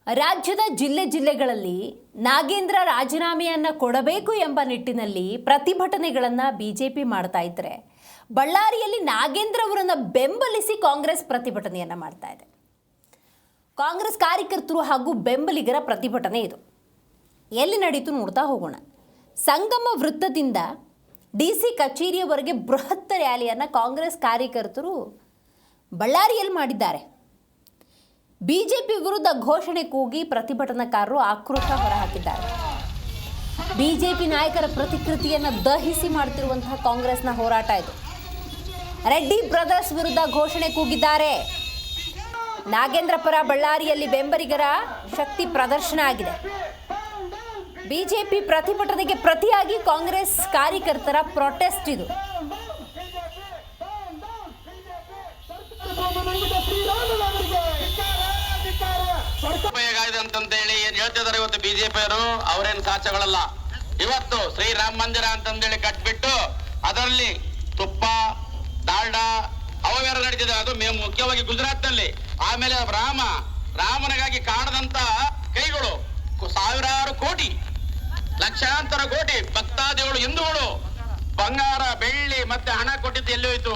ರಾಜ್ಯದ ಜಿಲ್ಲೆಗಳಲ್ಲಿ ನಾಗೇಂದ್ರ ರಾಜೀನಾಮೆಯನ್ನು ಕೊಡಬೇಕು ಎಂಬ ನಿಟ್ಟಿನಲ್ಲಿ ಪ್ರತಿಭಟನೆಗಳನ್ನು ಬಿಜೆಪಿ ಮಾಡ್ತಾ ಇದ್ದರೆ ಬಳ್ಳಾರಿಯಲ್ಲಿ ನಾಗೇಂದ್ರ ಅವರನ್ನು ಬೆಂಬಲಿಸಿ ಕಾಂಗ್ರೆಸ್ ಪ್ರತಿಭಟನೆಯನ್ನು ಮಾಡ್ತಾ ಇದೆ. ಕಾಂಗ್ರೆಸ್ ಕಾರ್ಯಕರ್ತರು ಹಾಗೂ ಬೆಂಬಲಿಗರ ಪ್ರತಿಭಟನೆ ಇದು. ಎಲ್ಲಿ ನಡೀತು ನೋಡ್ತಾ ಹೋಗೋಣ. ಸಂಗಮ ವೃತ್ತದಿಂದ ಡಿಸಿ ಕಚೇರಿಯವರೆಗೆ ಬೃಹತ್ ರ್ಯಾಲಿಯನ್ನು ಕಾಂಗ್ರೆಸ್ ಕಾರ್ಯಕರ್ತರು ಬಳ್ಳಾರಿಯಲ್ಲಿ ಮಾಡಿದ್ದಾರೆ. ಬಿಜೆಪಿ ವಿರುದ್ಧ ಘೋಷಣೆ ಕೂಗಿ ಪ್ರತಿಭಟನಾಕಾರರು ಆಕ್ರೋಶ ಹೊರಹಾಕಿದ್ದಾರೆ. ಬಿಜೆಪಿ ನಾಯಕರ ಪ್ರತಿಕೃತಿಯನ್ನು ದಹಿಸಿ ಮಾಡುತ್ತಿರುವಂತಹ ಕಾಂಗ್ರೆಸ್ನ ಹೋರಾಟ ಇದು. ರೆಡ್ಡಿ ಬ್ರದರ್ಸ್ ವಿರುದ್ಧ ಘೋಷಣೆ ಕೂಗಿದ್ದಾರೆ. ನಾಗೇಂದ್ರ ಪರ ಬಳ್ಳಾರಿಯಲ್ಲಿ ಬೆಂಬಲಿಗರ ಶಕ್ತಿ ಪ್ರದರ್ಶನ ಆಗಿದೆ. ಬಿಜೆಪಿ ಪ್ರತಿಭಟನೆಗೆ ಪ್ರತಿಯಾಗಿ ಕಾಂಗ್ರೆಸ್ ಕಾರ್ಯಕರ್ತರ ಪ್ರೊಟೆಸ್ಟ್ ಇದು. ಅಂತಂದೇಳಿ ಏನ್ ಹೇಳ್ತಿದಾರೆ ಇವತ್ತು ಬಿಜೆಪಿಯವರು, ಅವರೇನು ಸಾಚಗಳಲ್ಲ. ಇವತ್ತು ಶ್ರೀರಾಮ ಮಂದಿರ ಅಂತಂದೇಳಿ ಕಟ್ಬಿಟ್ಟು ಅದರಲ್ಲಿ ತುಪ್ಪ ಡಾಲ್ಡಾ ಅವ್ಯವಹಾರ ನಡೀತಿದೆ. ಅದು ಮುಖ್ಯವಾಗಿ ಗುಜರಾತ್ ನಲ್ಲಿ. ಆಮೇಲೆ ರಾಮನಿಗಾಗಿ ಕಾಣದಂತ ಕೈಗಳು, ಸಾವಿರಾರು ಕೋಟಿ ಲಕ್ಷಾಂತರ ಕೋಟಿ ಭಕ್ತಾದಿಗಳು ಹಿಂದೂಗಳು ಬಂಗಾರ ಬೆಳ್ಳಿ ಮತ್ತೆ ಹಣ ಕೊಟ್ಟಿದ್ದು ಎಲ್ಲಿ ಹೋಯ್ತು?